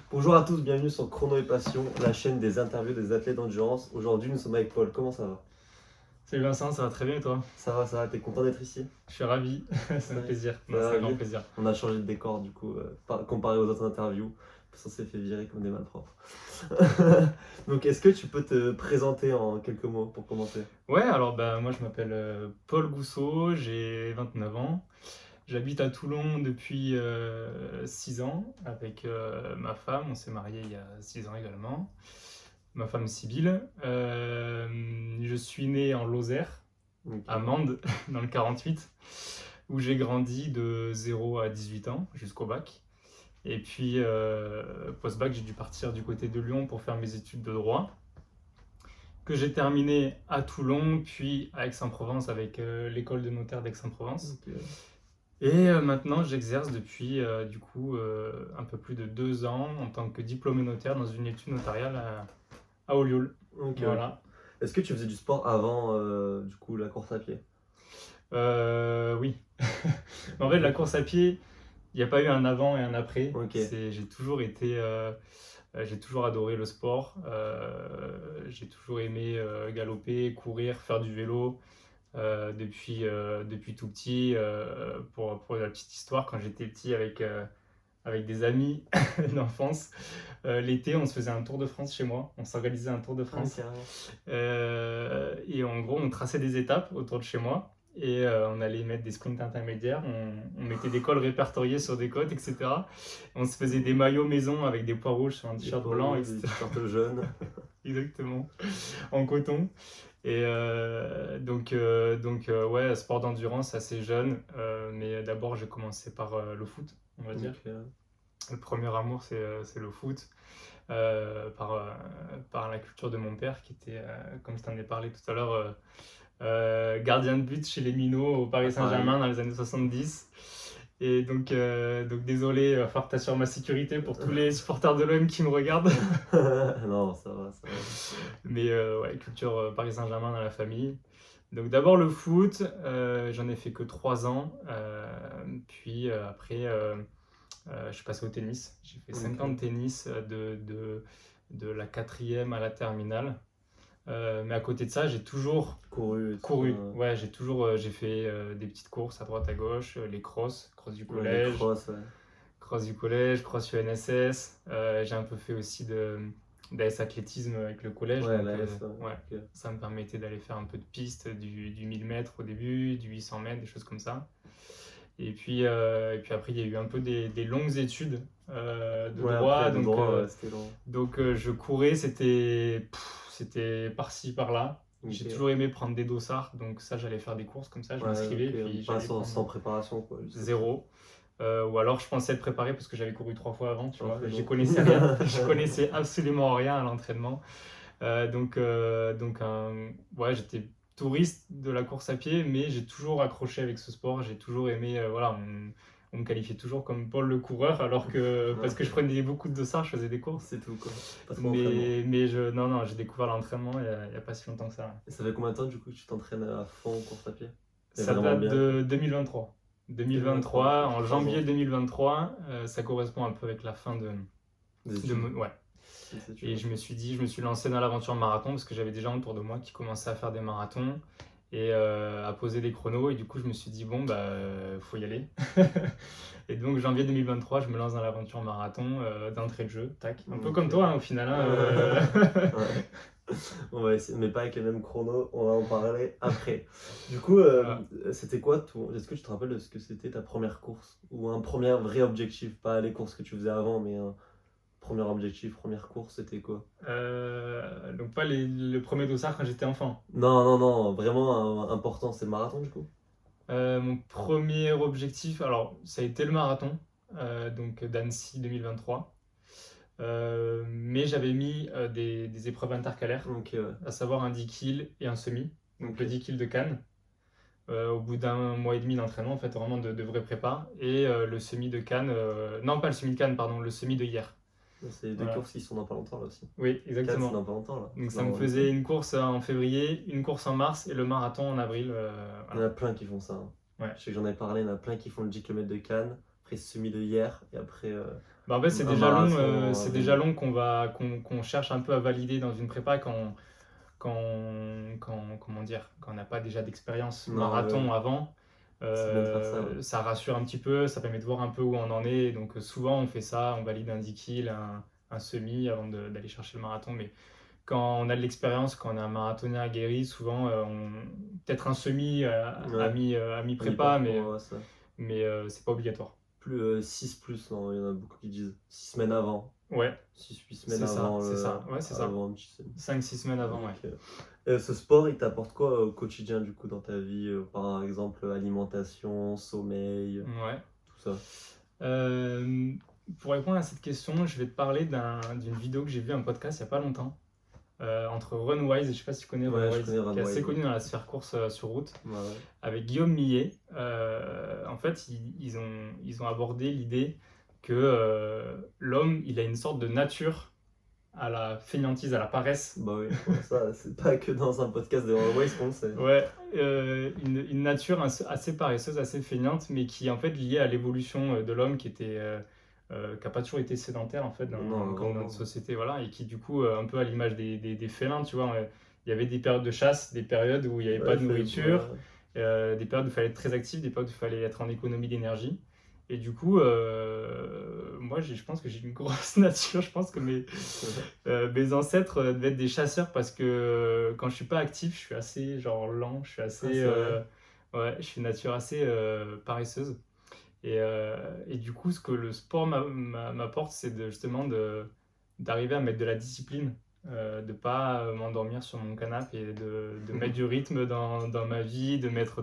Bonjour à tous, bienvenue sur Chrono et Passion, la chaîne des interviews des athlètes d'endurance. Aujourd'hui, nous sommes avec Paul. Comment ça va? Salut Vincent, ça va très bien et toi? Ça va, t'es content d'être ici? Je suis ravi, c'est un Ouais, plaisir. t'es Non, c'est un grand ravi? plaisir. On a changé de décor du coup, comparé aux autres interviews, parce qu'on s'est fait virer comme des malpropres. Donc, est-ce que tu peux te présenter en quelques mots pour commencer? Ouais, alors moi je m'appelle Paul Gousseau, j'ai 29 ans. J'habite à Toulon depuis 6 ans avec ma femme. On s'est mariés il y a 6 ans également. Ma femme Sybille. Je suis né en Lozère, à Ok. Mende, dans le 48, où j'ai grandi de 0 à 18 ans jusqu'au bac. Et puis, post-bac, j'ai dû partir du côté de Lyon pour faire mes études de droit, que j'ai terminé à Toulon, puis à Aix-en-Provence avec l'école de notaire d'Aix-en-Provence. Ok. Et maintenant, j'exerce depuis un peu plus de 2 ans en tant que diplômé notaire dans une étude notariale à Ollioules. Ok. Voilà. Est-ce que tu faisais du sport avant du coup la course à pied? Oui. Mais en fait, la course à pied, il n'y a pas eu un avant et un après. Ok. J'ai toujours adoré le sport. J'ai toujours aimé galoper, courir, faire du vélo depuis tout petit. Pour la petite histoire, quand j'étais petit avec des amis d'enfance, l'été, on se faisait un tour de France chez moi. On s'organisait un tour de Ah, France. carrément. Et en gros, on traçait des étapes autour de chez moi. Et on allait mettre des sprints intermédiaires, on mettait des cols répertoriés sur des côtes, etc. On se faisait des maillots maison avec des pois rouges sur un Des t-shirt poids blanc, rouges, des etc. t-shirts jaunes. Exactement, en coton. Et ouais, sport d'endurance assez jeune. Mais d'abord, j'ai commencé par le foot, on va dire. Ok. Le premier amour, c'est le foot. Par la culture de mon père, qui était, comme je t'en ai parlé tout à l'heure, gardien de but chez les Minots au À Paris Paris. Saint-Germain dans les années 70. Et donc désolé, il va falloir que tu assures ma sécurité pour tous les supporters de l'OM qui me regardent. Non, ça va, ça va. Mais ouais, culture Paris Saint-Germain dans la famille. Donc d'abord le foot, j'en ai fait que 3 ans. Puis après, je suis passé au tennis. J'ai fait 5 ans de Ok. tennis de la quatrième à la terminale. Mais à côté de ça, j'ai toujours Couru et tout. couru. Ouais, j'ai fait des petites courses à droite à gauche, les crosses du Ouais, les collège, crosses, ouais. cross UNSS. J'ai un peu fait aussi d'AS athlétisme avec le collège. Ouais, Donc la S, ouais. ouais, Ok. ça me permettait d'aller faire un peu de piste, du 1000 mètres au début, du 800 mètres, des choses comme ça. Et puis après, il y a eu un peu des longues études de Ouais, après, droit. de Donc, droit, euh, ouais, c'était long. donc euh, je courais, c'était par-ci, par-là. J'ai Ok. toujours aimé prendre des dossards, donc ça, j'allais faire des courses comme ça, je Ouais, m'inscrivais, ok. puis Pas j'allais sans prendre préparation, quoi. Juste comme ça. 0. Ou alors je pensais être préparé parce que j'avais couru 3 fois avant, tu En vois. fait, J'y non. connaissais rien, je connaissais absolument rien à l'entraînement. Ouais, j'étais touriste de la course à pied, mais j'ai toujours accroché avec ce sport. J'ai toujours aimé, voilà, on me qualifiait toujours comme Paul le coureur, alors que parce que je Ok. prenais beaucoup de dossards, je faisais des courses. C'est tout, quoi. Pas trop d'entraînement. Non, j'ai découvert l'entraînement il y a pas si longtemps que ça. Et ça fait combien de temps, du coup, que tu t'entraînes à fond en course à pied? Mais Ça vraiment date bien, quoi. de 2023. 2023, 2023, depuis en 3 janvier ans. 2023, ça correspond un peu avec la fin Des études. ouais. Des études, Et ouais. je me suis lancé dans l'aventure marathon parce que j'avais des gens autour de moi qui commençaient à faire des marathons et à poser des chronos. Et du coup, je me suis dit, bon, bah, faut y aller. Et donc, janvier 2023, je me lance dans l'aventure marathon d'entrée de jeu. Tac. Un peu comme Ok. toi, hein, au final, hein, Ouais. On va essayer, mais pas avec les mêmes chronos, on va en parler après. Du coup, Voilà. c'était quoi ton... Est-ce que tu te rappelles de ce que c'était ta première course? Ou un premier vrai objectif, pas les courses que tu faisais avant, mais un premier objectif, première course, c'était quoi? Donc, pas le premier dossard quand j'étais enfant. Non, non, non, vraiment important, c'est le marathon du coup? Mon premier objectif, alors, ça a été le marathon, donc d'Annecy 2023. Mais j'avais mis des épreuves intercalaires, Ok, ouais. à savoir un 10 kills et un semi. Donc Ok. le 10 kills de Cannes, au bout d'un mois et demi d'entraînement, en fait, vraiment de vraie prépa. Et le semi de Cannes, non pas le semi de Cannes, pardon, le semi de hier. C'est les deux Voilà. courses qui sont dans pas longtemps là aussi. Oui, 4, c'est exactement. dans pas longtemps là. Donc C'est ça me dans 2 faisait semaines. une course en février, une course en mars et le marathon en avril. Il y en a Voilà. plein qui font ça, hein. Ouais. Je sais que j'en ai parlé, il y en a plein qui font le 10 km de Cannes, après le semi de hier, et après. Bah, en fait, c'est Un déjà long, marathon, c'est un déjà vélo. long qu'on cherche un peu à valider dans une prépa comment dire, quand on n'a pas déjà d'expérience Non, ouais, marathon avant. c'est bien de faire ça. Ouais. Ça rassure un petit peu, ça permet de voir un peu où on en est. Donc souvent on fait ça, on valide un 10 kills, un semi avant d'aller chercher le marathon. Mais quand on a de l'expérience, quand on est un marathonien aguerri, souvent peut-être un semi Ouais, à mi-prépa, mi-parcours, ouais, ça. mais c'est pas obligatoire. Plus 6 plus, non, il y en a beaucoup qui disent 6 semaines avant. Ouais, 6-8 semaines c'est ça, avant c'est ça. Ouais, c'est ça. avant un petit semi. 5-6 semaines avant, ouais. Ok. Ce sport, il t'apporte quoi au quotidien du coup dans ta vie? Par exemple, alimentation, sommeil, Ouais. tout ça. Euh, pour répondre à cette question, je vais te parler d'une vidéo que j'ai vue, un podcast il n'y a pas longtemps, entre Runwise, je sais pas si tu connais Ouais, je Runwise, connais qui est assez Runwise. connu dans la sphère course sur route, Ouais, ouais. avec Guillaume Millet. En fait, ils ont abordé l'idée que l'homme, il a une sorte de nature à la fainéantise, à la paresse. Bah oui, ouais, ça, c'est pas que dans un podcast de Runway qu'on le sait. Ouais, une nature assez paresseuse, assez feignante, mais qui est en fait liée à l'évolution de l'homme qui a pas toujours été sédentaire en fait Non, comme dans vraiment. notre société, voilà, et qui du coup, un peu à l'image des félins, tu vois, il y avait des périodes de chasse, des périodes où il n'y avait Ouais, pas il de fait, nourriture, ouais. des périodes où il fallait être très actif, des périodes où il fallait être en économie d'énergie. Et du coup, moi, je pense que j'ai une grosse nature. Je pense que mes ancêtres devaient être des chasseurs parce que quand je suis pas actif, je suis assez genre lent. Je suis Ah, assez, c'est vrai. ouais, je suis une nature assez paresseuse. Et du coup, ce que le sport m'apporte, c'est justement d'arriver à mettre de la discipline, de pas m'endormir sur mon canapé et de mettre du rythme dans ma vie, de mettre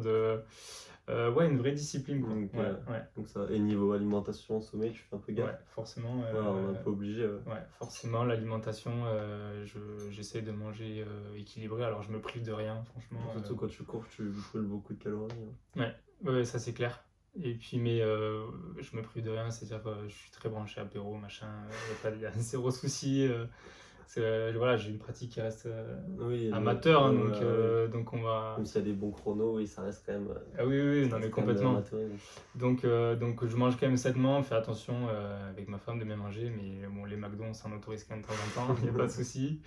ouais, une vraie discipline, quoi. Donc, Ouais, ouais, donc ça. Et niveau alimentation, sommeil, tu fais un peu gaffe. ouais, forcément. Ouais, on est un peu obligé. Ouais. Ouais, forcément, l'alimentation, j'essaie de manger équilibré, alors je me prive de rien, franchement. Surtout quand tu cours, tu brûles beaucoup de calories. Ouais, ouais, ça c'est clair. Et puis, mais je me prive de rien, c'est-à-dire que je suis très branché apéro, machin, il y a zéro souci. Voilà, j'ai une pratique qui reste Oui, amateur, hein, ouais, ouais. donc on va. Même s'il y a des bons chronos, oui, ça reste quand même, Ah oui, oui, oui, non, mais de complètement. l'amateurisme. Donc je mange quand même sainement, fais attention avec ma femme de bien manger, mais bon, les McDo, on s'en autorise quand même de temps en temps, il n'y a pas de souci.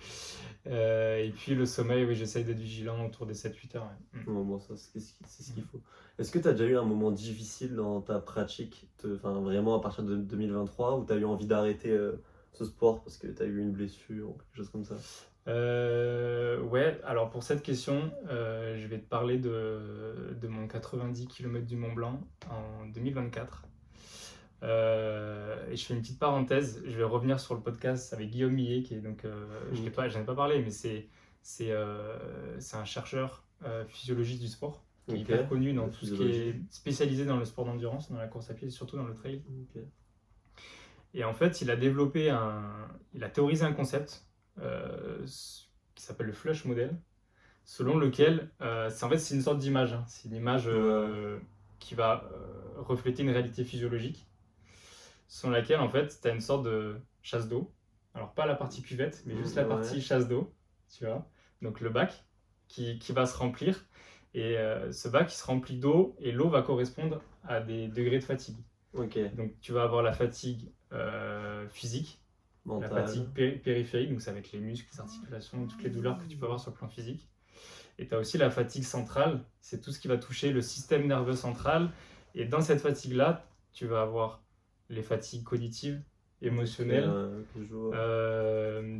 Et puis le sommeil, oui, j'essaye d'être vigilant autour des 7-8 heures. Ouais. Bon, ça, c'est ce qu'il faut. Est-ce que tu as déjà eu un moment difficile dans ta pratique, enfin, vraiment à partir de 2023, où tu as eu envie d'arrêter ce sport parce que tu as eu une blessure ou quelque chose comme ça? Ouais, alors pour cette question, je vais te parler de mon 90 km du Mont Blanc en 2024. Et je fais une petite parenthèse, je vais revenir sur le podcast avec Guillaume Millet, qui est donc, j'en ai pas parlé, mais c'est un chercheur physiologiste du sport, qui est Ok, hyper connu dans la tout ce qui est physiologie. spécialisé dans le sport d'endurance, dans la course à pied et surtout dans le trail. Ok. Et en fait, il a théorisé un concept euh, qui s'appelle le flush model, selon lequel, en fait, c'est une sorte d'image, hein. C'est une image Ouais. qui va refléter une réalité physiologique, selon laquelle, en fait, tu as une sorte de chasse d'eau. Alors, pas la partie cuvette, mais juste la Ouais. partie chasse d'eau, tu vois. Donc, le bac qui va se remplir. Et ce bac, il se remplit d'eau, et l'eau va correspondre à des degrés de fatigue. Ok. Donc, tu vas avoir la fatigue physique, la fatigue Mental. périphérique, donc ça va être les muscles, les articulations, toutes les douleurs que tu peux avoir sur le plan physique. Et tu as aussi la fatigue centrale, c'est tout ce qui va toucher le système nerveux central. Et dans cette fatigue-là, tu vas avoir les fatigues cognitives, émotionnelles, Ok, je vois.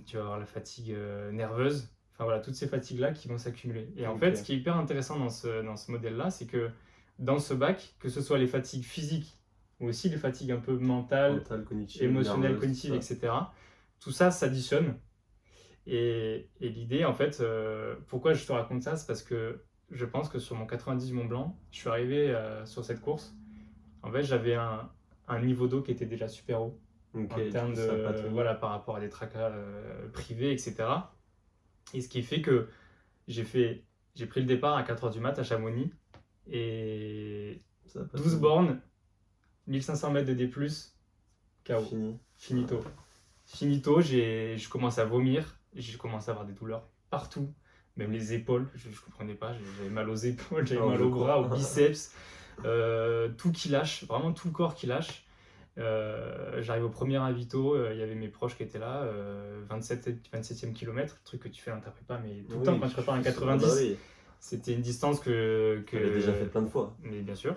tu vas avoir la fatigue nerveuse, enfin voilà, toutes ces fatigues-là qui vont s'accumuler. Et en Ok. fait, ce qui est hyper intéressant dans ce modèle-là, c'est que dans ce bac, que ce soit les fatigues physiques ou aussi les fatigues un peu mentales, Mental, cognitive, émotionnelles, nerveuse, cognitives, tout ça. etc., tout ça s'additionne. Et l'idée, en fait, pourquoi je te raconte ça, c'est parce que je pense que sur mon 90 du Mont Blanc, je suis arrivé sur cette course. En fait, j'avais un niveau d'eau qui était déjà super haut Ok, en du termes coup, ça a pas de, tenu. voilà, par rapport à des tracas privés, etc. Et ce qui fait que j'ai fait, j'ai pris le départ à 4h du mat à Chamonix et Ça a pas 12 tenu. bornes, 1500 mètres de D+, KO. Fini. Finito. Finito, je commence à vomir, j'ai commencé à avoir des douleurs partout, même les épaules, je ne comprenais pas, j'avais mal aux épaules, j'avais Alors, mal je aux bras, aux crois. biceps, tout qui lâche, vraiment tout le corps qui lâche. J'arrive au premier ravito, il y avait mes proches qui étaient là, 27e kilomètre, le truc que tu fais dans ta prépa, mais tout le temps quand tu prépares un 90, bah oui, c'était une distance tu l'avais déjà fait plein de fois. Mais bien sûr.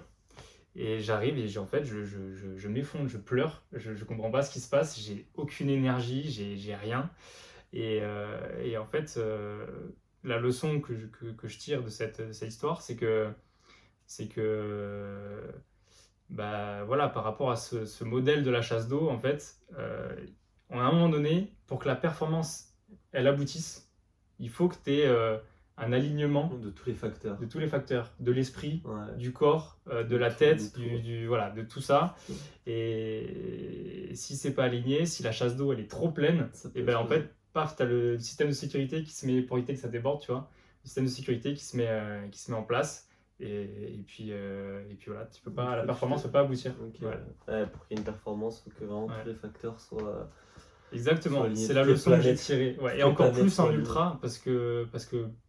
Et j'arrive et en fait, je m'effondre, je pleure, je comprends pas ce qui se passe, j'ai aucune énergie, j'ai rien. Et en fait, la leçon que je tire de cette histoire, c'est que bah, voilà, par rapport à ce modèle de la chasse d'eau, en fait, à un moment donné, pour que la performance elle aboutisse, il faut que tu aies un alignement De tous les facteurs. de tous les facteurs, de l'esprit, Ouais. du corps, de la tout, tête, de tout. voilà, de tout ça. Mm. Et si c'est pas aligné, si la chasse d'eau elle est trop pleine, Ça peut et ben en exploser. fait, paf, t'as le système de sécurité qui se met pour éviter que ça déborde, tu vois. Le système de sécurité qui se met en place. Et puis voilà, tu peux pas, la performance peut pas aboutir. Ok, Ouais. ouais, pour qu'il y ait une performance, il faut que vraiment Ouais. tous les facteurs soient Exactement, alignés, c'est la toutes les leçon que j'ai planètes. tirée. Ouais. Et les encore planètes plus soient en alignées. ultra, parce que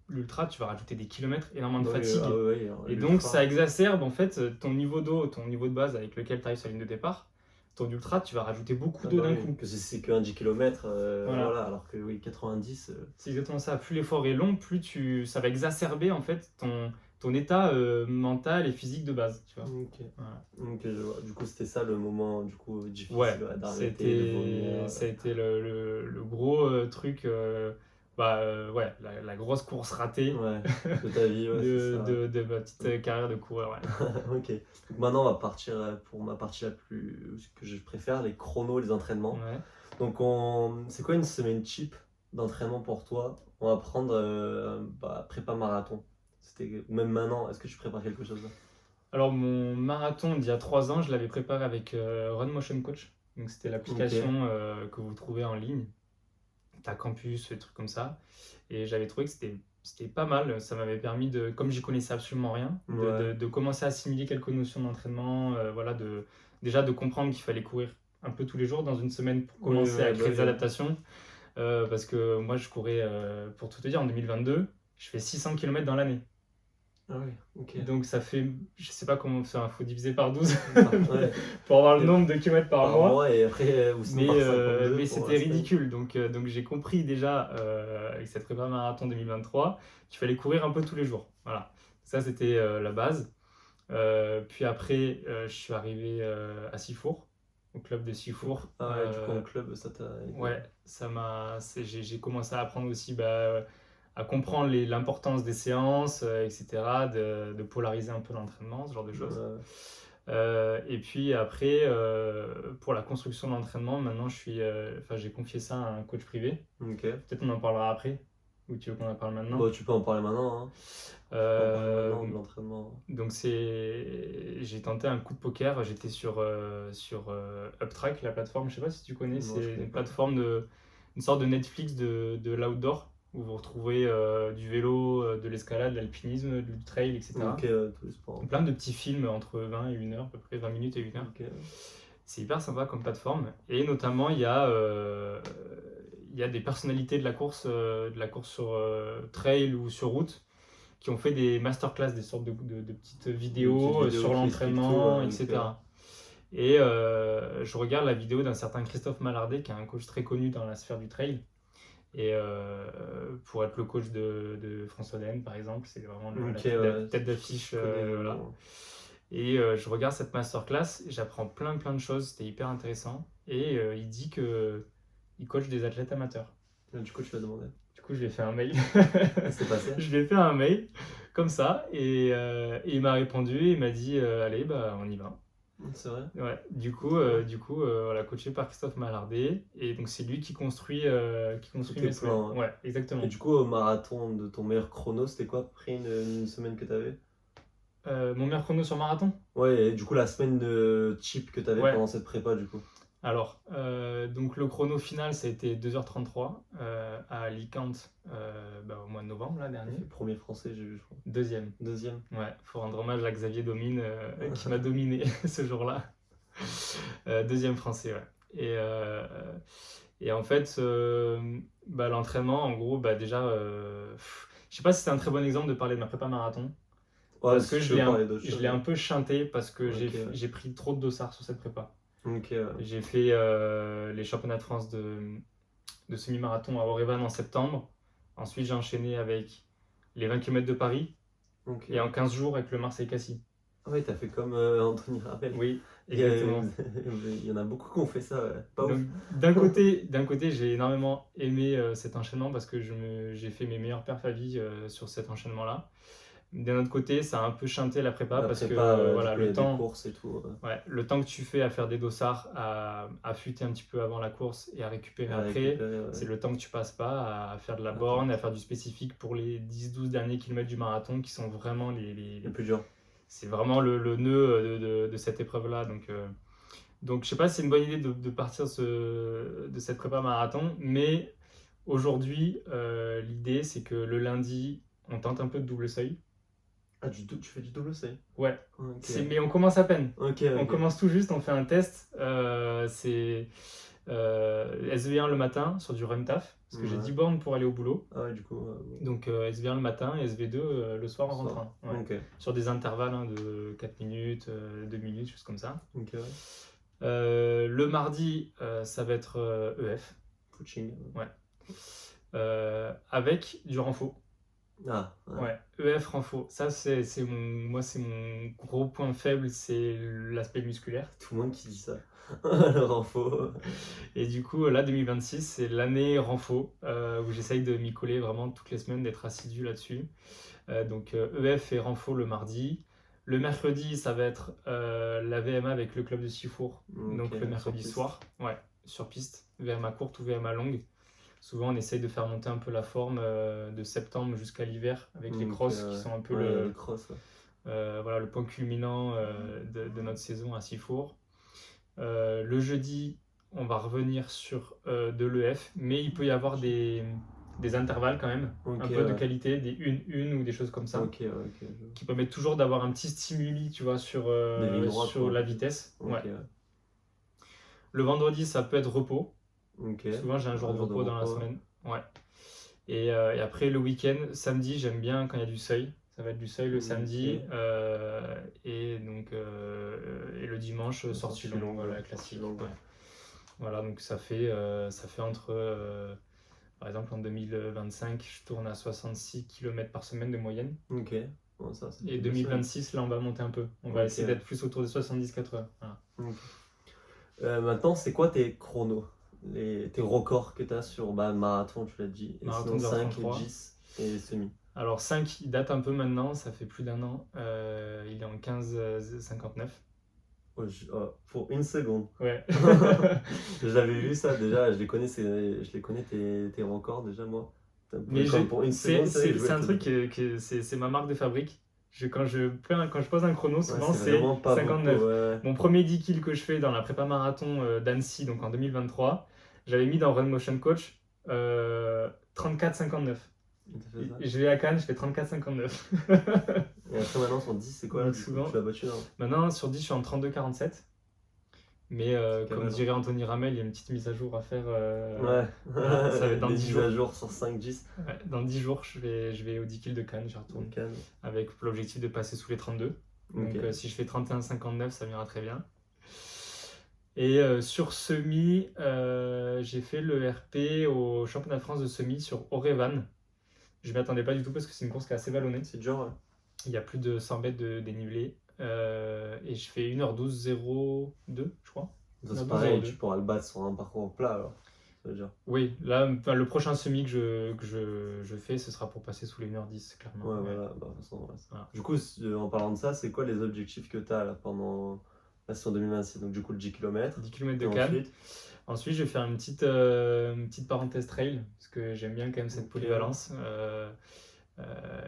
l'ultra, tu vas rajouter des kilomètres, énormément de Oui, fatigue. oui, Et donc ça exacerbe en fait ton niveau d'eau, ton niveau de base avec lequel tu arrives sur la ligne de départ. Ton ultra, tu vas rajouter beaucoup d'eau d'un coup. Que si c'est qu'un 10 km, Voilà. voilà, alors que oui, 90. C'est exactement ça. Plus l'effort est long, ça va exacerber en fait ton état mental et physique de base. Tu vois. Ok. Voilà. Ok, je vois. Du coup, c'était ça le moment du coup difficile Ouais, d'arrêter de vomir. ça a été le gros truc, ouais, la grosse course ratée Ouais, de ta vie, ouais, c'est ça. de ma petite carrière de coureur. Ouais. Ok. Donc maintenant, on va partir pour ma partie que je préfère, les chronos, les entraînements. Ouais. Donc, c'est quoi une semaine cheap d'entraînement pour toi? On va prendre prépa marathon. Ou même maintenant, est-ce que tu prépares quelque chose là? Alors, mon marathon d'il y a 3 ans, je l'avais préparé avec Run Motion Coach. Donc, c'était l'application que vous trouvez en ligne. T'as Campus, des trucs comme ça. Et j'avais trouvé que c'était pas mal. Ça m'avait permis comme j'y connaissais absolument rien, de commencer à assimiler quelques notions d'entraînement. Voilà, déjà de comprendre qu'il fallait courir un peu tous les jours dans une semaine pour commencer à créer des adaptations. Parce que moi, je courais, pour tout te dire, en 2022, je fais 600 km dans l'année. Ah oui, ok. Donc ça fait, je sais pas comment faire, il faut diviser par 12 Ouais. pour avoir le nombre de kilomètres par mois. Et après, ou sinon par 52 mais pour c'était ridicule. Donc j'ai compris déjà avec cette prépa marathon 2023 qu'il fallait courir un peu tous les jours. Voilà, ça c'était la base. Puis après, je suis arrivé à Sifour, au club de Sifour. Ah ouais, du coup en club, ça t'a aidé. Ouais, j'ai commencé à apprendre aussi à comprendre l'importance des séances, etc., de polariser un peu l'entraînement, ce genre de choses. Et puis après, pour la construction de l'entraînement, maintenant j'ai confié ça à un coach privé. Ok. Peut-être on en parlera après, ou tu veux qu'on en parle maintenant? Bon, tu peux en parler maintenant, hein. Tu peux en parler maintenant de l'entraînement. Donc j'ai tenté un coup de poker, j'étais sur Uptrack, la plateforme, je sais pas si tu connais, c'est une plateforme une sorte de Netflix de l'outdoor, où vous retrouvez du vélo, de l'escalade, de l'alpinisme, du trail, etc. Ok, tous les sports. Plein de petits films entre 20 et 1 heure, à peu près 20 minutes et 1 heure. Ok. C'est hyper sympa comme plateforme. Et notamment, il y a des personnalités de la course sur trail ou sur route, qui ont fait des masterclass, des sortes de petites vidéos sur l'entraînement, etc. Et je regarde la vidéo d'un certain Christophe Mallardet, qui est un coach très connu dans la sphère du trail. Et pour être le coach de François Daen, par exemple, c'est vraiment la tête d'affiche. Voilà. Et je regarde cette masterclass, j'apprends plein de choses, c'était hyper intéressant. Et il dit qu'il coach des athlètes amateurs. Du coup, tu l'as demandé. Du coup, je lui ai fait un mail. C'est passé. Je lui ai fait un mail, comme ça, et il m'a répondu, il m'a dit allez, on y va. C'est vrai. Ouais, du coup, voilà, coaché par Christophe Mallardet, et donc c'est lui qui construit mes plans. Ouais, exactement. Et du coup, au marathon de ton meilleur chrono, c'était quoi après une semaine que tu avais? Mon meilleur chrono sur marathon? Ouais, et du coup, la semaine de cheap que tu avais pendant cette prépa, du coup. Alors, donc le chrono final, ça a été 2h33 à Alicante au mois de novembre, là, dernier. Premier français, j'ai vu, je crois. Deuxième. Ouais, faut rendre hommage à Xavier Domine, qui m'a dominé ce jour-là. Deuxième français, ouais. Et en fait, l'entraînement, en gros, déjà, je sais pas si c'est un très bon exemple de parler de ma prépa marathon. Ouais, parce que je l'ai un peu chanté parce que j'ai pris trop de dossards sur cette prépa. Ok, ouais. J'ai fait les championnats de France de semi-marathon à Orevan en septembre. Ensuite, j'ai enchaîné avec les 20 km de Paris Ok. et en 15 jours avec le Marseille-Cassis. Ah ouais, t'as fait comme Anthony Rappel. Oui, Il y, a- exactement. il y en a beaucoup qui ont fait ça, ouais. Pas ouf. Donc, d'un côté, j'ai énormément aimé cet enchaînement parce que j'ai fait mes meilleures perfs à vie sur cet enchaînement-là. D'un autre côté, ça a un peu chanté la prépa La parce que prépa, du voilà, coup, il y a des courses et tout. le temps que tu fais à faire des dossards, à affûter un petit peu avant la course et à récupérer À après, récupérer, ouais. c'est le temps que tu passes pas à faire de la Attends. borne, à faire du spécifique pour les 10-12 derniers kilomètres du marathon qui sont vraiment Le plus dur. c'est vraiment le nœud de cette épreuve-là. Donc je sais pas si c'est une bonne idée de partir de cette prépa marathon, mais aujourd'hui, l'idée c'est que le lundi, on tente un peu de double seuil. Ah, tu fais du double C. Ouais, Ok. mais on commence à peine. Ok, On ok. commence tout juste, on fait un test. C'est SV1 le matin sur du run taf, parce que j'ai Ouais. 10 bornes pour aller au boulot. Ah ouais, du coup. Donc SV1 le matin et SV2 le soir en Soir. rentrant. Ouais. Ok. Sur des intervalles de 4 minutes, 2 minutes, choses comme ça. Ok, ouais. Le mardi, ça va être EF, Coaching. avec du renfo. Ah, ouais. Ouais, EF renfo. Ça, c'est mon gros point faible, c'est l'aspect musculaire. Tout le monde qui dit ça. Le renfo. Et du coup, là, 2026, c'est l'année renfo, où j'essaye de m'y coller vraiment toutes les semaines, d'être assidu là-dessus. Donc EF et renfo le mardi. Le mercredi, ça va être la VMA avec le club de Sifour. Ok, Donc le mercredi sur piste. soir, ouais, sur piste, VMA courte ou VMA longue. Souvent, on essaye de faire monter un peu la forme de septembre jusqu'à l'hiver avec les crosses qui sont un peu Ouais, les crosses, ouais. voilà, le point culminant de notre saison à Sifour. Le jeudi, on va revenir sur de l'EF, mais il peut y avoir des intervalles quand même, Ok, un peu de ouais. qualité, des une ou des choses comme ça, Ok, ouais, ok. qui permettent toujours d'avoir un petit stimuli, tu vois, sur lignes droites, sur quoi. la vitesse. Ok, Ouais. ouais. Le vendredi, ça peut être repos. Ok. Souvent, j'ai un jour de jour repos dans la repos. semaine. Ouais. Et après, le week-end, samedi, j'aime bien quand il y a du seuil. Ça va être du seuil le Ok. samedi. Et donc, et le dimanche, sortie longue, voilà, sortie classique. longue. Ouais. Voilà, donc ça fait entre, par exemple, en 2025, je tourne à 66 km par semaine de moyenne. Ok. Bon, ça, c'est Et une bonne 2026, là, on va monter un peu. On va Ok. essayer d'être plus autour de 70-80. Voilà. semaine. Maintenant, c'est quoi tes chronos? Tes records que tu as sur marathon, tu l'as dit. Et Marathon sinon de 5 et 33. 10 et semi. Alors 5, il date un peu maintenant, ça fait plus d'un an. Il est en 15,59. Pour une seconde. Ouais. J'avais vu ça déjà, je les connais tes records déjà, moi. Mais Comme pour une seconde, ça, je c'est un voulais truc que c'est ma marque de fabrique. Quand je pose un chrono, Ouais, souvent c'est c'est vraiment pas 59. beaucoup, ouais. Mon premier 10 kills que je fais dans la prépa marathon d'Annecy, donc en 2023, j'avais mis dans Run Motion Coach 34,59. T'as fait ça. Je vais à Cannes, je fais 34,59. Et après, maintenant, sur 10, c'est quoi là, Donc, du coup, souvent- tu l'as battu, non? Maintenant, sur 10, je suis en 32,47. Mais comme Cavale. dirait Anthony Ramel, il y a une petite mise à jour à faire. Ouais, voilà, ça va être dans les 10 mises jours. à jour sur 5-10. Ouais, dans 10 jours, je vais au 10 kills de Cannes, j'y retourne. Calme. Avec l'objectif de passer sous les 32. Donc Ok. si je fais 31,59, ça m'ira très bien. Et sur semi, j'ai fait le RP au championnat de France de semi sur Orevan. Je ne m'y attendais pas du tout parce que c'est une course qui est assez vallonnée. C'est dur, ouais. Il y a plus de 100 mètres de dénivelé. Et je fais 1h12,02, je crois. Ça, c'est 1h12,02. pareil, tu pourras le battre sur un parcours plat, alors. Ça veut dire. Oui, là, le prochain semi que je fais, ce sera pour passer sous les 1h10, clairement. Ouais, Ouais. voilà, de toute façon, ouais. Voilà. Du coup, en parlant de ça, c'est quoi les objectifs que tu as là pendant la saison 2026? Donc, du coup, le 10 km. 10 km de Et Cannes. Ensuite, je vais faire une petite parenthèse trail, parce que j'aime bien quand même cette Ok. polyvalence.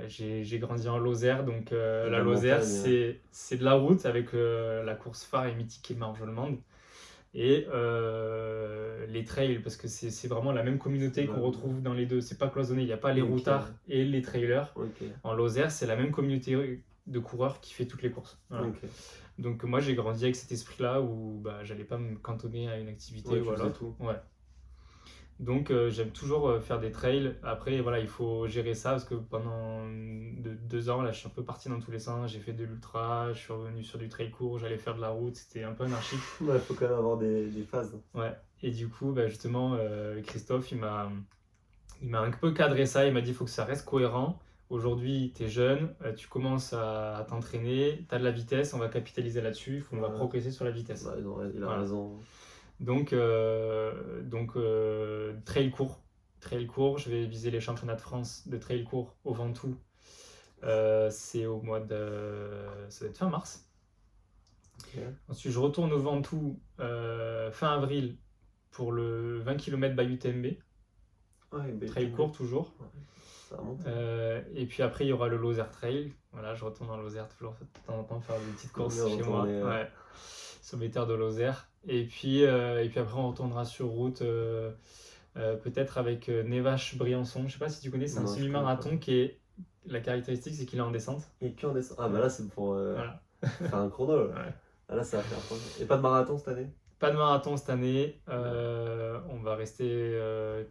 J'ai grandi en Lozère, donc la La Lozère, montagne, c'est de la route avec la course phare et mythique et Marjolmande. Et les trails, parce que c'est vraiment la même communauté qu'on Ouais. retrouve dans les deux. C'est pas cloisonné, il n'y a pas les Ok. routards et les trailers. Ok. En Lozère, c'est la même communauté de coureurs qui fait toutes les courses. Voilà. Ok. Donc moi j'ai grandi avec cet esprit-là où j'allais pas me cantonner à une activité Ouais, ou tu à faisais l'autre. tout. Ouais. Donc j'aime toujours faire des trails. Après, voilà, il faut gérer ça parce que pendant 2 ans, là, je suis un peu parti dans tous les sens. J'ai fait de l'ultra, je suis revenu sur du trail court, j'allais faire de la route, c'était un peu anarchique. Ouais, faut quand même avoir des phases. Ouais. Et du coup, bah, justement, Christophe, il m'a un peu cadré ça. Il m'a dit, il faut que ça reste cohérent. Aujourd'hui, tu es jeune, tu commences à t'entraîner, tu as de la vitesse, on va capitaliser là-dessus, on va Ouais. progresser sur la vitesse. Ouais, non, il a Voilà. raison. Donc, trail court. Trail court, je vais viser les championnats de France de trail court au Ventoux. C'est au mois de. Ça va être fin mars. Ok. Ensuite, je retourne au Ventoux fin avril pour le 20 km by UTMB. Ouais, bah, Trail court toujours. Ouais, ça remonte. Et puis après, il y aura le Lozère Trail. Voilà, je retourne dans Lozère toujours de temps en temps faire des petites courses On est chez moi. retourné, Ouais, sur mes terres de Lozère. Et puis après, on retournera sur route, peut-être avec Nevache Briançon. Je sais pas si tu connais, c'est un Non, je semi-marathon connais qui est. La caractéristique, c'est qu'il est en descente. Et puis on descend. Ah, bah là, c'est pour Voilà. faire un chrono. Là. Ouais. Ah, là, ça va faire chrono. Et pas de marathon cette année? Pas de marathon cette année. On va rester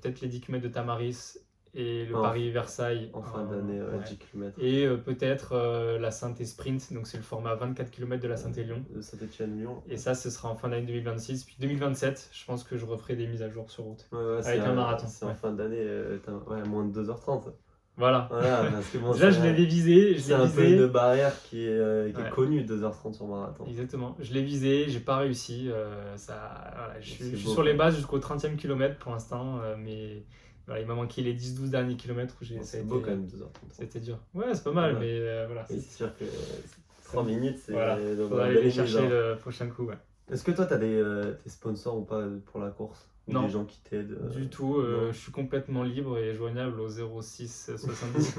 peut-être les 10 km de Tamaris et le En- Paris-Versailles. En fin d'année, ouais, ouais. 10 km. Et peut-être la Sainté Sprint, donc c'est le format 24 km de la Sainté-Lyon. De Saint-Etienne-Lyon. Et ça, ce sera en fin d'année 2026. Puis 2027, je pense que je referai des mises à jour sur route. Ouais, ouais, Avec un marathon. C'est en Ouais. fin d'année, ouais, moins de 2h30. Voilà. Voilà, parce que bon, Déjà, je l'avais visé. c'est un peu une barrière qui est Ouais. connue, 2h30 sur marathon. Exactement. Je l'ai visé, j'ai pas réussi. Voilà, je C'est suis beau, sur les quoi. bases jusqu'au 30e kilomètre pour l'instant. Mais voilà, il m'a manqué les 10-12 derniers kilomètres où C'est beau quand même, 2h30. c'était dur. Ouais, c'est pas mal, Ouais. mais voilà. Et c'est sûr que 3 minutes, c'est Voilà, donc, faudra belle aller mise, chercher hein. le prochain coup. Ouais. Est-ce que toi, t'as des sponsors ou pas pour la course? Ou Non. des gens qui t'aident? Du tout, non. je suis complètement libre et joignable au 06 70.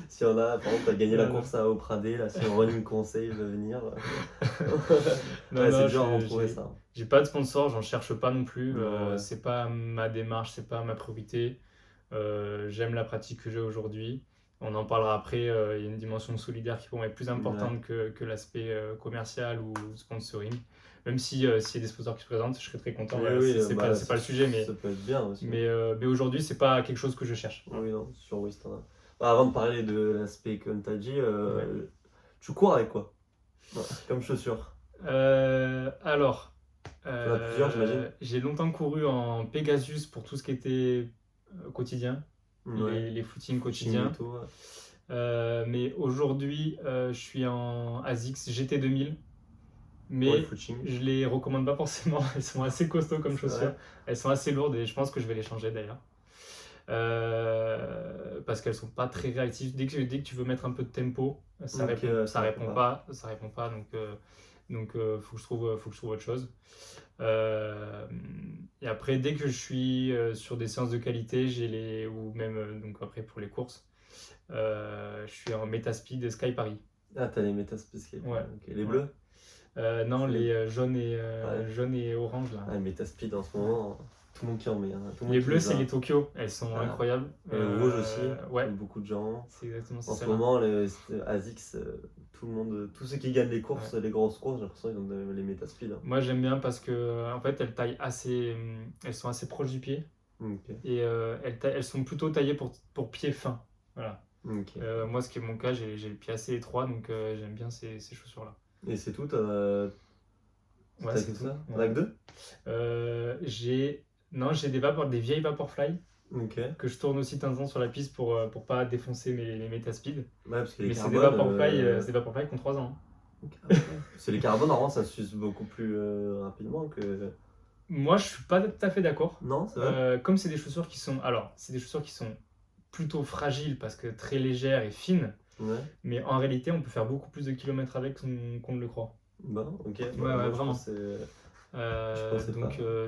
Si on a, par exemple, t'as gagné la Voilà. course à Opradé, là, si un running conseil veut venir. Non, Ouais, non, c'est dur à en trouver ça. j'ai pas de sponsor, j'en cherche pas non plus. Non, ouais. C'est pas ma démarche, c'est pas ma priorité. J'aime la pratique que j'ai aujourd'hui. On en parlera après. Il y a une dimension solidaire qui pour moi est plus importante que l'aspect commercial ou sponsoring. Même si s'il y a des sponsors qui se présentent, je serais très content. Voilà, c'est pas le sujet, mais Ça peut être bien aussi. mais aujourd'hui, c'est pas quelque chose que je cherche. Oui, non, sur oui, c'est un- Bah, avant de parler de l'aspect, comme t'as dit, Ouais. tu cours avec quoi? Ouais, comme chaussures. Alors, as plusieurs, j'imagine. j'ai longtemps couru en Pegasus pour tout ce qui était quotidien, Ouais. les footings quotidiens. Chimito, ouais. Mais aujourd'hui, je suis en ASICS GT 2000. Mais Ouais, footing. je les recommande pas forcément. Elles sont assez costauds comme C'est chaussures. vrai. Elles sont assez lourdes et je pense que je vais les changer d'ailleurs. Parce qu'elles sont pas très réactives. Dès que tu veux mettre un peu de tempo, ça Ok, répond, ça répond pas. Ça répond pas. Donc faut que je trouve autre chose. Et après, dès que je suis sur des séances de qualité, ou même donc après pour les courses, je suis en Metaspeed Sky Paris. Ah, t'as les Metaspeed. Ouais. Ok. Les Ouais. bleus? Non, C'est- les jaunes Ouais. jaunes et oranges là. Ah, les Metaspeed en ce moment, tout le monde qui en met. Hein. Tout le monde Les qui bleus, a. c'est les Tokyo. Elles sont Ah. incroyables. Et les rouges aussi, Ouais, comme beaucoup de gens. c'est exactement En ça. ce moment, les ASICS, tout le monde, tous ceux qui gagnent les courses, les grosses courses, j'ai l'impression qu'ils ont les Metaspeed. Hein. Moi, j'aime bien parce que en fait, elles sont assez proches du pied Ok. et elles sont plutôt taillées pour pied fin. Voilà. Ok. Moi, ce qui est mon cas, j'ai le pied assez étroit, donc j'aime bien ces chaussures-là. Et c'est tout, Ouais, t'as c'est que tout. ça? T'en Ouais. as que deux? J'ai des vieilles Vaporfly Ok. que je tourne aussi de temps en temps sur la piste pour pas défoncer mes Metaspeed. Ouais, parce que les Mais c'est des carbones, Vaporfly qui ont 3 ans. Hein. ok, ah ouais. C'est les carbones, normalement, ça s'use beaucoup plus rapidement que. Moi, je suis pas tout à fait d'accord. Non, c'est vrai. Comme c'est des chaussures qui sont... Alors, c'est des chaussures qui sont plutôt fragiles parce que très légères et fines. Ouais. Mais en réalité, on peut faire beaucoup plus de kilomètres avec qu'on ne le croit. Bon, ok. Ouais, Moi, je vraiment. pense que pensais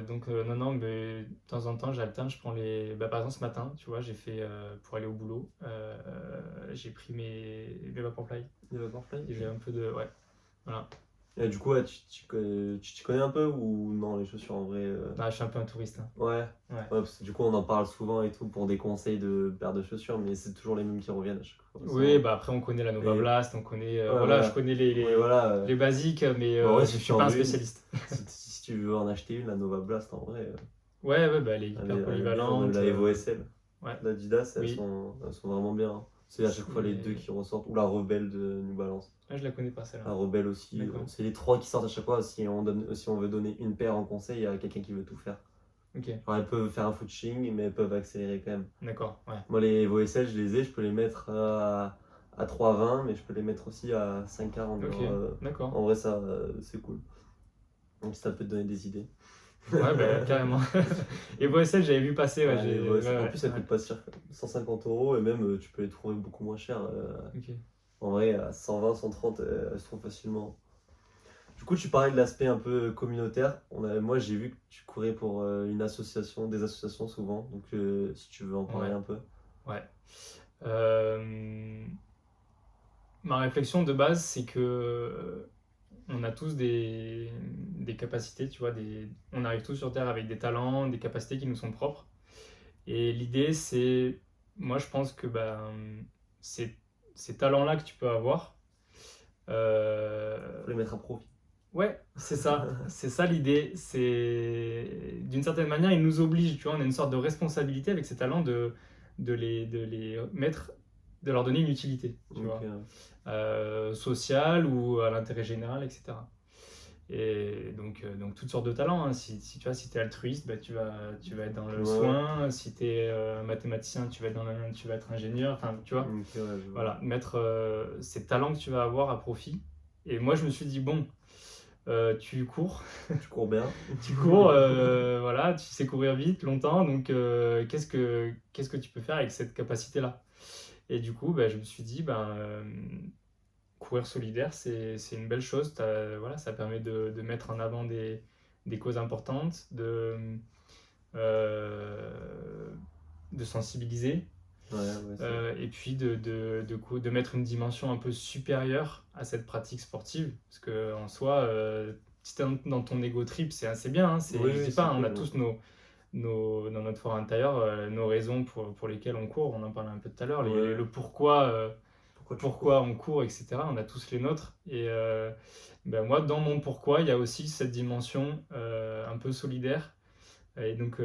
Donc, non, mais de temps en temps, j'alterne. Je prends par exemple, ce matin, tu vois, j'ai fait pour aller au boulot, j'ai pris mes Vaporfly. Les Vaporfly. Et j'ai un peu de... Ouais, voilà. Et du coup, ouais, tu t'y connais un peu ou non, les chaussures en vrai Ah, je suis un peu un touriste. Hein. Ouais. Ouais. Ouais, parce que du coup, on en parle souvent et tout pour des conseils de paires de chaussures, mais c'est toujours les mêmes qui reviennent à chaque fois. Oui, bah après, on connaît la Nova Et- Blast, on connaît... Ouais, voilà, voilà. je connais Oui, voilà. les basiques, mais Bah ouais, je si suis tu en pas un veux une. spécialiste. Si tu veux en acheter une, la Nova Blast, en vrai, Ouais, bah, elle est Elle hyper est bien, polyvalente. même la Evo SL. Ouais, L'Adidas, oui. elles sont vraiment bien, hein. C'est à chaque fois les deux Et- qui ressortent. Ou la Rebelle de New Balance. Ah, je la connais pas celle-là. La Rebelle aussi. D'accord. C'est les trois qui sortent à chaque fois. Si on veut donner une paire en conseil, il y a quelqu'un qui veut tout faire. Ok, Genre, elles peuvent faire un footing, mais elles peuvent accélérer quand même. d'accord. Ouais. Moi, les Evo SL, je les ai. Je peux les mettre à 3,20, mais je peux les mettre aussi à 5,40. Ok, Genre, d'accord. en vrai, ça, c'est cool. Donc, ça peut te donner des idées. Ouais, bah, carrément. Et VOSL, j'avais vu passer. Ouais, Ouais, j'ai... les Evo SL. ouais, En ouais, plus, elles ouais. coûtent pas cher. 150 € et même tu peux les trouver beaucoup moins cher. Ok. En vrai, à 120, 130, elles se trouvent facilement. Du coup, tu parlais de l'aspect un peu communautaire. Moi, j'ai vu que tu courais pour une association, des associations souvent. Donc, si tu veux en parler Ouais, un peu. ouais. Euh, Ma réflexion de base, c'est que on a tous des capacités, tu vois, on arrive tous sur Terre avec des talents, des capacités qui nous sont propres. Et l'idée, c'est, moi, je pense que ben, ces, ces talents-là que tu peux avoir, Faut les mettre à profit. ouais, c'est ça l'idée. C'est d'une certaine manière, ils nous obligent, tu vois, on a une sorte de responsabilité avec ces talents de les mettre, de leur donner une utilité, tu Donc, vois, sociale ou à l'intérêt général, etc. Et donc toutes sortes de talents, hein. Si tu vois, si tu es altruiste, bah, tu vas être dans le ouais. soin. Si tu es mathématicien, tu vas être ingénieur. Enfin, tu vois, Ok, ouais, je vois. voilà, mettre ces talents que tu vas avoir à profit. Et moi, je me suis dit, bon, tu cours, Tu cours bien. tu cours, voilà, tu sais courir vite, longtemps, donc qu'est-ce que tu peux faire avec cette capacité-là? Et du coup, bah, je me suis dit, ben, courir solidaire, c'est une belle chose. Voilà, ça permet de mettre en avant des causes importantes, euh, de sensibiliser, Ouais, ouais, et puis de mettre une dimension un peu supérieure à cette pratique sportive. Parce qu'en soi, si t'es dans ton ego trip, c'est assez bien, hein. Oui, Je oui, dis c'est pas, on cool. a tous dans notre fort intérieur, nos raisons pour lesquelles on court. On en parlait un peu tout à l'heure, Ouais. le pourquoi, Pourquoi tu pourquoi cours? on court, etc. On a tous les nôtres. Et ben moi, dans mon pourquoi, il y a aussi cette dimension un peu solidaire. Et donc,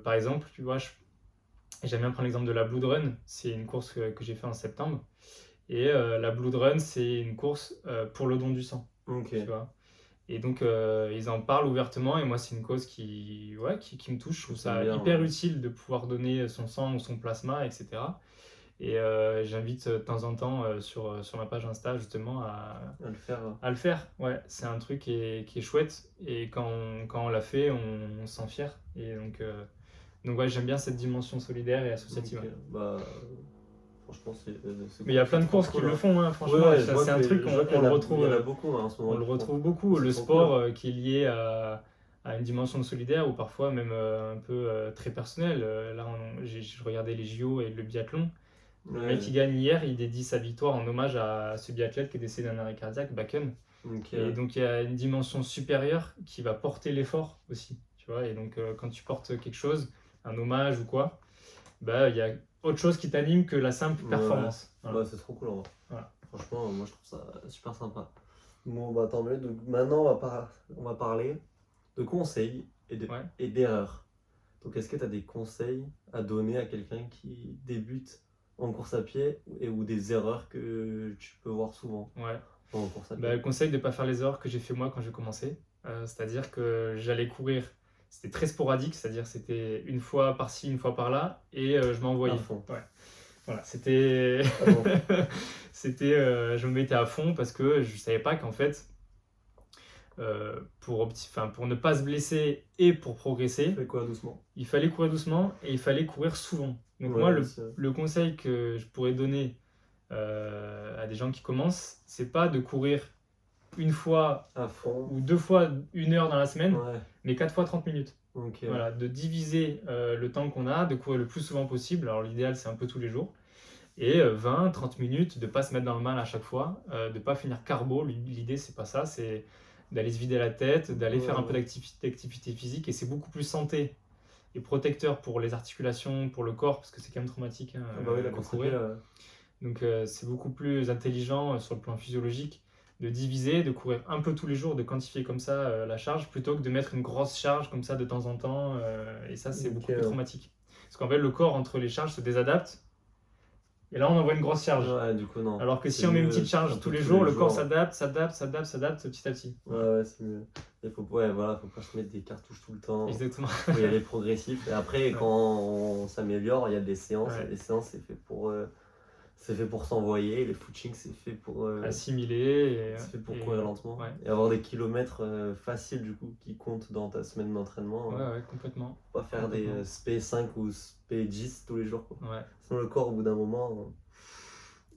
par exemple, tu vois, j'aime bien prendre l'exemple de la Blood Run. C'est une course que j'ai fait en septembre. Et la Blood Run, c'est une course pour le don du sang, Ok. tu vois. Et donc, ils en parlent ouvertement. Et moi, c'est une cause ouais, qui me touche. Je trouve C'est ça bien, hyper ouais. utile de pouvoir donner son sang ou son plasma, etc. Et j'invite de temps en temps sur ma page Insta justement À le faire, hein. à le faire. Ouais, c'est un truc qui est chouette. Et quand on l'a fait, on se sent fier. Et donc ouais, j'aime bien cette dimension solidaire et associative. Ok. Ouais. Bah, franchement, c'est Mais il y a cool. plein C'est de trop courses qui cool, le hein. font, hein, Ouais, franchement. ouais, je vois C'est un truc, je vois qu'il on y en le a, il retrouve, y en a beaucoup hein, en ce on moment le qui font. retrouve beaucoup. C'est Le trop cool, sport hein. qui est lié à une dimension solidaire ou parfois même un peu très personnelle. Là, je regardais les JO et le biathlon. Le mec qui Ouais. gagne hier, il dédie sa victoire en hommage à ce biathlète qui est décédé d'un arrêt cardiaque, Bakken. Ok, Et ouais. donc il y a une dimension supérieure qui va porter l'effort aussi, tu vois. Et donc quand tu portes quelque chose, un hommage ou quoi, bah il y a autre chose qui t'anime que la simple Ouais, ouais. performance. Voilà. Ouais, c'est trop cool en vrai. Voilà. Franchement, moi je trouve ça super sympa. Bon, bah tant mieux. Donc maintenant, on va parler de conseils Ouais. et d'erreurs. Donc, est-ce que tu as des conseils à donner à quelqu'un qui débute en course à pied ou des erreurs que tu peux voir souvent Ouais. en course à Bah, pied? le conseil de ne pas faire les erreurs que j'ai fait moi quand j'ai commencé. C'est-à-dire que j'allais courir, c'était très sporadique, c'est-à-dire c'était une fois par-ci, une fois par-là, et je À m'envoyais. fond. Ouais. Voilà, c'était. Ah bon. Je me mettais à fond parce que je savais pas qu'en fait, pour ne pas se blesser et pour progresser, Fais quoi doucement? il fallait courir doucement et il fallait courir souvent. Donc moi, Ouais, c'est le conseil que je pourrais donner à des gens qui commencent, c'est pas de courir une fois à fond. ou deux fois 1 heure dans la semaine, Ouais, mais 4 fois 30 minutes. ok. Ouais. Voilà, de diviser le temps qu'on a, de courir le plus souvent possible. Alors l'idéal, c'est un peu tous les jours. Et 20-30 minutes, de ne pas se mettre dans le mal à chaque fois, de ne pas finir carbo. L'idée, c'est pas ça, c'est d'aller se vider la tête, d'aller Ouais, faire un peu ouais. d'activité physique. Et c'est beaucoup plus santé et protecteur pour les articulations, pour le corps, parce que c'est quand même traumatique hein, Ah bah oui, la de course à pied, courir. Donc c'est beaucoup plus intelligent sur le plan physiologique de diviser, de courir un peu tous les jours, de quantifier comme ça la charge, plutôt que de mettre une grosse charge comme ça de temps en temps. Et ça, c'est beaucoup plus ouais. traumatique. Parce qu'en fait, le corps, entre les charges, se désadapte. Et là, on envoie une grosse charge. Ouais, du coup, non. Alors que C'est si on met une mieux petite un charge peu tous les jours, le corps jours. s'adapte petit à petit. Ouais, c'est mieux. Ouais, voilà, faut pas se mettre des cartouches tout le temps. Exactement. Faut y aller progressif. Et après, Ouais. quand on s'améliore, il y a des séances. Ouais. Et les séances, c'est fait pour s'envoyer. Les footings, c'est fait pour, Assimiler. c'est fait pour courir lentement. Ouais. Et avoir des kilomètres faciles, du coup, qui comptent dans ta semaine d'entraînement. Ouais, complètement. Pas faire des Complètement. SP5 ou SP10 tous les jours, quoi. Ouais. Sinon, le corps, au bout d'un moment,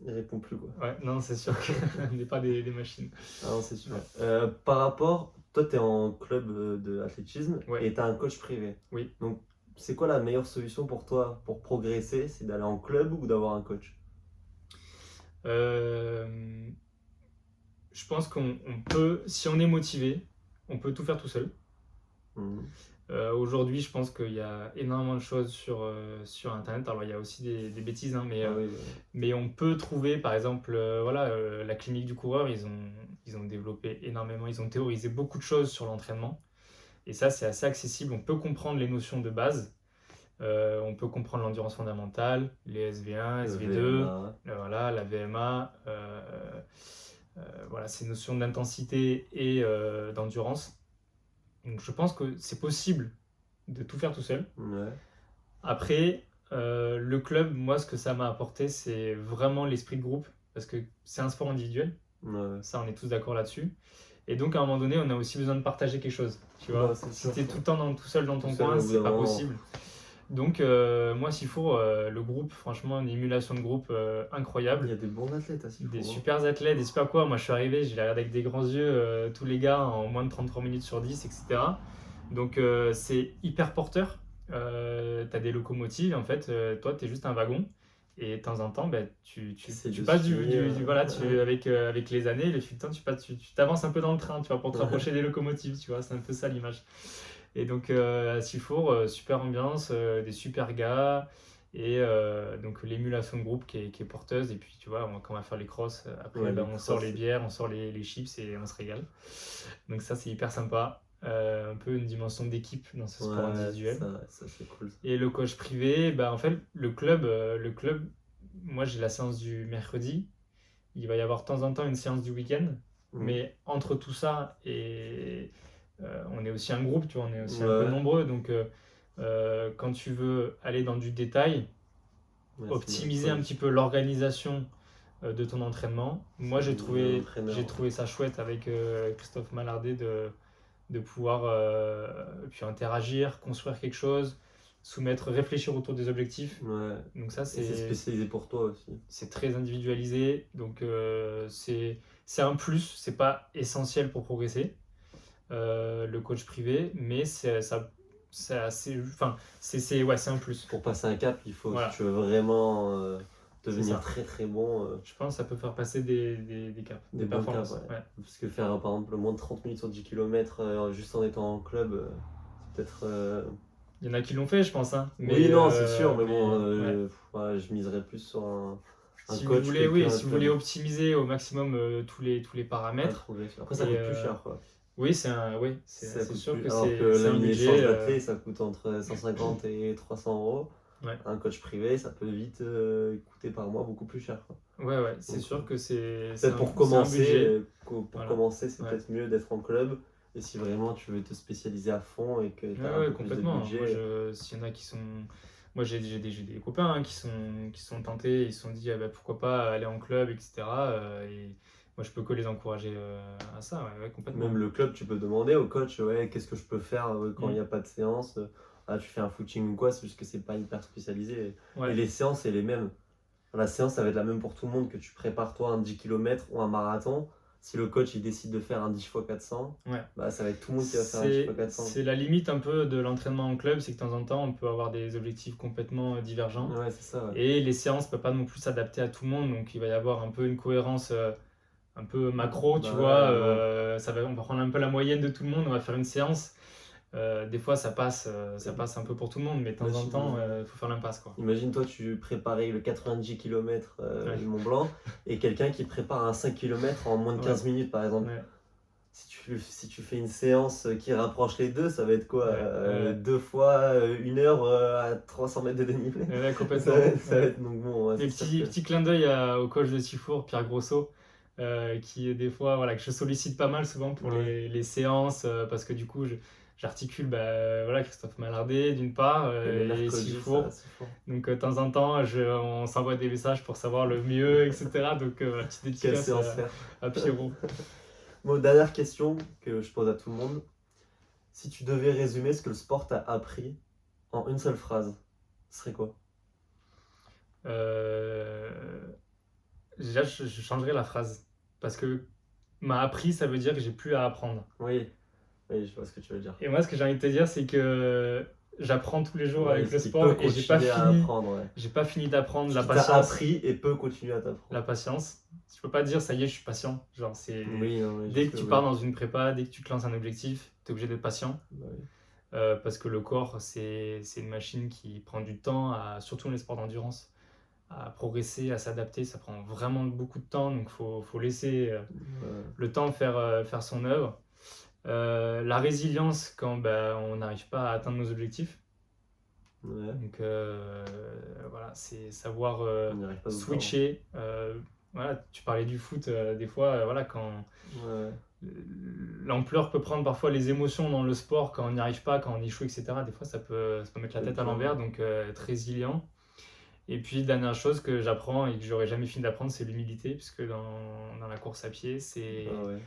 il répond plus, quoi. Ouais, non, c'est sûr qu'on n'est pas des machines. Ah non, c'est sûr. Ouais. Par rapport, toi, tu es en club d'athlétisme Ouais. et tu as un coach privé. Oui. Donc, c'est quoi la meilleure solution pour toi pour progresser? C'est d'aller en club ou d'avoir un coach? Je pense qu'on peut, si on est motivé, on peut tout faire tout seul. Mhm. Aujourd'hui, je pense qu'il y a énormément de choses sur Internet. Alors, il y a aussi des bêtises, hein, Ah oui, mais on peut trouver, par exemple, la clinique du coureur, ils ont développé énormément, ils ont théorisé beaucoup de choses sur l'entraînement. Et ça, c'est assez accessible. On peut comprendre les notions de base. On peut comprendre l'endurance fondamentale, les SV1, SV2, VMA. voilà, la VMA, voilà, ces notions d'intensité et d'endurance. Donc je pense que c'est possible de tout faire tout seul. Ouais. Après, le club, moi, ce que ça m'a apporté, c'est vraiment l'esprit de groupe, parce que c'est un sport individuel, Ouais. ça, on est tous d'accord là-dessus. Et donc, à un moment donné, on a aussi besoin de partager quelque chose, tu vois. Ouais, c'est Si sûr, t'es ça. tout le temps tout seul dans ton Tout seul, coin, au bout c'est d'un pas moment. possible. Donc, moi, s'il faut, le groupe, franchement, une émulation de groupe Il incroyable. y a des bons athlètes à Sifour, Des hein. super athlètes, des super quoi. Moi, je suis arrivé, j'ai regardé avec des grands yeux tous les gars en moins de 33 minutes sur 10, etc. Donc, c'est hyper porteur. T'as des locomotives, en fait, toi, t'es juste un wagon. Et de temps en temps, ben, tu Essaye tu de passes suivre, voilà, ouais. avec les années, le fil de temps, tu t'avances un peu dans le train, tu vois, pour te rapprocher des locomotives, tu vois, c'est un peu ça l'image. Et donc, à Sifour, super ambiance, des super gars. Et donc l'émulation de groupe qui est porteuse. Et puis tu vois, quand on va faire les crosses, après Ouais, ben, les on sort crosses, les bières, on sort les chips et on se régale. Donc ça c'est hyper sympa. Un peu une dimension d'équipe dans ce sport individuel. ça c'est cool. Ça. Et le coach privé, bah, en fait le club, moi j'ai la séance du mercredi. Il va y avoir de temps en temps une séance du week-end. Mhm. Mais entre tout ça et on est aussi un groupe, tu vois, on est aussi un Ouais. peu nombreux. Donc quand tu veux aller dans du détail, Ouais, optimiser un petit peu l'organisation de ton entraînement. Moi, j'ai trouvé ça chouette avec Christophe Mallardet de pouvoir puis interagir, construire quelque chose, soumettre, réfléchir autour des objectifs. Ouais. Donc ça, Et c'est spécialisé pour toi aussi. c'est très individualisé. Donc c'est un plus, c'est pas essentiel pour progresser, le coach privé, mais c'est assez, enfin, ouais, c'est un plus. Pour passer un cap, il faut, Voilà. si tu veux vraiment devenir ça. très très bon, Je pense que ça peut faire passer des caps, des bons performances. caps. Ouais. Ouais. Parce que faire par exemple moins de 30 minutes sur 10 km juste en étant en club, c'est peut-être. Il y en a qui l'ont fait, je pense. Hein. Oui, non, c'est sûr, mais bon, ouais. ouais, je miserais plus sur un Si coach. vous voulez, que si vous voulez optimiser au maximum tous les paramètres. Après, ça coûte plus cher, quoi. Oui, c'est sûr que alors c'est que un une budget. licence d'athlète, ça coûte entre 150 et 300 euros. Ouais. Un coach privé, ça peut vite coûter par mois beaucoup plus cher, quoi. Ouais, c'est sûr que c'est. Peut-être pour commencer, c'est Ouais. peut-être mieux d'être en club. Et si vraiment tu veux te spécialiser à fond et que tu as un peu plus de complètement. budget. S'il y en a qui sont. Moi, j'ai des copains hein, qui sont tentés, ils se sont dit ah, bah, pourquoi pas aller en club, etc. Et moi, je peux que les encourager à ça, ouais, complètement. Même le club, tu peux demander au coach ouais, qu'est-ce que je peux faire quand il n'y a pas de séance. Tu fais un footing ou quoi, c'est juste que c'est pas hyper spécialisé. Ouais. Et les séances, c'est les mêmes. La séance, ça va être la même pour tout le monde, que tu prépares toi un 10 km ou un marathon. Si le coach il décide de faire un 10 x 400, bah, ça va être tout le monde qui va faire un 10 x 400. C'est la limite un peu de l'entraînement en club, c'est que de temps en temps, on peut avoir des objectifs complètement divergents. Ouais, c'est ça. Ouais. Et les séances ne peuvent pas non plus s'adapter à tout le monde, donc il va y avoir un peu une cohérence un peu macro, tu vois. On va prendre un peu la moyenne de tout le monde, on va faire une séance. Des fois, ça passe un peu pour tout le monde, mais de temps en temps, il faut faire l'impasse, quoi. Imagine toi, tu préparais le 90 km Ouais. du Mont Blanc et quelqu'un qui prépare un 5 km en moins de 15 minutes par exemple. Ouais. Si tu fais une séance qui rapproche les deux, ça va être quoi? Ouais. 2 fois 1 heure à 300 mètres de dénivelé. Ouais, complètement. Ça va Ouais. être donc bon. Ouais, Et c'est sûr que- petit clin d'œil au coach de Sifour, Pierre Grosso, qui des fois, voilà, que je sollicite pas mal souvent pour Ouais. les séances, parce que du coup, j'articule voilà, Christophe Mallardet d'une part, Et le et mercredi, Sifour. ça, c'est fort. Donc de temps en temps, on s'envoie des messages pour savoir le mieux, etc. Donc voilà, petite Quelle dédicace séance faire? à Pierrot. Bon, dernière question que je pose à tout le monde. Si tu devais résumer ce que le sport t'a appris en une seule phrase, ce serait quoi? Euh, Déjà, je changerais la phrase. Parce que m'a appris, ça veut dire que j'ai plus à apprendre. Oui, oui, je vois ce que tu veux dire. Et moi, ce que j'ai envie de te dire, c'est que j'apprends tous les jours Ouais, avec le qui sport peut et continuer à apprendre, ouais. j'ai pas fini d'apprendre la Qui t'a patience. appris et peut continuer à La t'apprendre. patience. Je peux pas dire ça y est, je suis patient. Genre, c'est Oui, non, oui, dès je que sais, tu oui. pars dans une prépa, dès que tu te lances un objectif, tu es obligé d'être patient. Bah oui. Parce que le corps, c'est une machine qui prend du temps, surtout dans les sports d'endurance, à progresser, à s'adapter. Ça prend vraiment beaucoup de temps, donc faut laisser Ouais. le temps faire son œuvre. La résilience quand on n'arrive pas à atteindre nos objectifs. Ouais. Donc voilà, c'est savoir On n'y arrive pas tout le temps. switcher. Voilà, tu parlais du foot, des fois, voilà, quand Ouais. l'ampleur peut prendre parfois les émotions dans le sport quand on n'y arrive pas, quand on échoue, etc. Des fois, ça peut mettre la C'est tête à dur. l'envers, donc être résilient. Et puis, dernière chose que j'apprends et que j'aurais jamais fini d'apprendre, c'est l'humilité, puisque dans la course à pied, Ah ouais.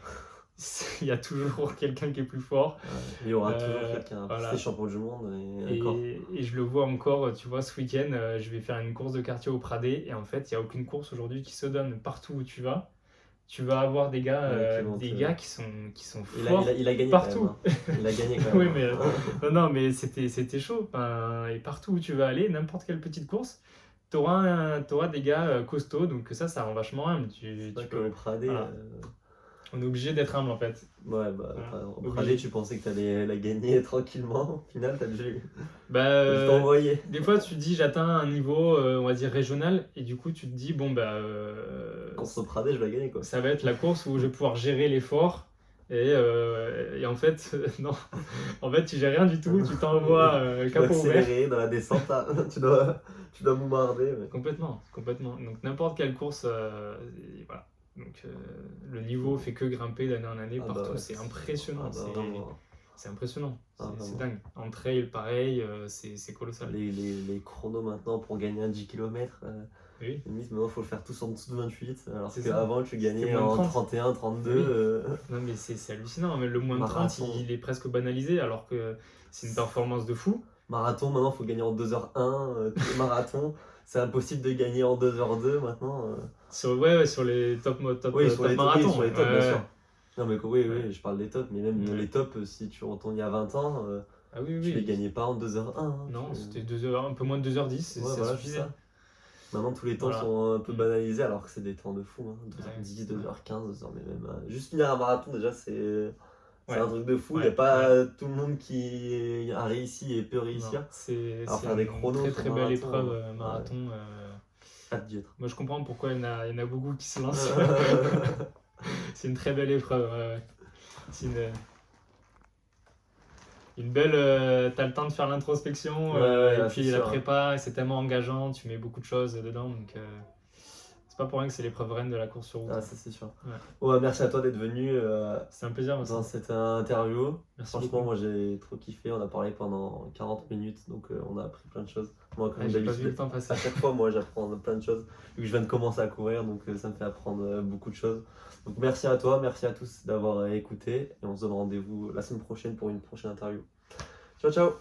il y a toujours quelqu'un qui est plus fort. Ouais. Il y aura toujours quelqu'un. Après, Voilà. c'était champion du monde et encore. Et je le vois encore, tu vois, ce week-end, je vais faire une course de quartier au Pradé, et en fait, il n'y a aucune course aujourd'hui qui se donne partout où tu vas. Tu vas avoir des gars, Ouais, qui vont te- qui sont Il forts a gagné partout. quand même. Hein. Il a gagné quand même. Oui, mais non, mais c'était chaud. Enfin, et partout où tu vas aller, n'importe quelle petite course, t'auras des gars costauds, donc ça rend vachement humble. C'est vrai qu'au Pradé, voilà. On est obligé d'être humble en fait. ouais, bah, Voilà. au Obligé. Pradé, tu pensais que t'allais la gagner tranquillement. Au final, t'as dû Bah, t'envoyer. des fois, tu te dis, j'atteins un niveau, on va dire, régional, et du coup, tu te dis, bon, Course au Pradé, je vais la gagner quoi. ça va être la course où je vais pouvoir gérer l'effort. Et en fait, non. En fait, tu gères rien du tout, tu t'envoies Tu dois capot ouvert. accélérer dans la descente, là. tu dois moumarder. Mais... Complètement. Donc, n'importe quelle course, et voilà. Donc, le niveau fait que grimper d'année en année Ah bah partout. ouais, c'est impressionnant. Ah bah, vraiment. C'est impressionnant. Ah, C'est vraiment. dingue. En trail, pareil, c'est colossal. Les chronos maintenant pour gagner un 10 km, Oui. limite maintenant il faut le faire tous en dessous de 28, alors C'est ça. qu'avant tu gagnais C'était moins de en 30. 31, 32. Oui. Non, mais c'est hallucinant. Mais le moins de 30, Marathon. il est presque banalisé, alors que c'est une performance de fou. Marathon, maintenant il faut gagner en 2h01, tous les marathons. C'est impossible de gagner en 2h02 maintenant. Sur les top Oui, sur les tops, marathons. oui, sur les tops, Ouais, bien ouais. sûr. Non, mais oui, Ouais. je parle des tops, mais même Ouais. les tops, si tu retournes il y a 20 ans, Ah oui, tu les oui. gagnais pas en 2h01. Hein, Non, tu- c'était 2 heures, un peu moins de 2h10, Ouais, ça voilà, c'est suffisait. ça. Maintenant, tous les temps Voilà. sont un peu Mm. banalisés alors que c'est des temps de fou. Hein. 2h10, 2h15, 2h, mais même. Juste finir un marathon, déjà, c'est Ouais. un truc de fou. Il Ouais, n'y a pas tout le monde qui a réussi et peut réussir. Non, c'est Alors, faire une des chronos très sur très belle marathon, épreuve, ouais. marathon. Hâte d'y être. Moi, je comprends pourquoi il y en a beaucoup qui se lancent. C'est une très belle épreuve. Ouais. C'est une belle. T'as le temps de faire l'introspection, Ouais, et c'est puis la sûr. prépa, c'est tellement engageant, tu mets beaucoup de choses dedans, donc c'est pas pour rien que c'est l'épreuve reine de la course sur route. Ah, ça, c'est sûr. Ouais. Ouais, merci à toi d'être venu C'est un plaisir, Vincent. dans cette interview. Merci Franchement, beaucoup. moi j'ai trop kiffé. On a parlé pendant 40 minutes, donc on a appris plein de choses. Moi, comme J'ai pas vu le d'habitude, temps passer. à chaque fois, moi j'apprends plein de choses. Vu que je viens de commencer à courir, donc ça me fait apprendre beaucoup de choses. Donc merci à toi, merci à tous d'avoir écouté. Et on se donne rendez-vous la semaine prochaine pour une prochaine interview. Ciao, ciao!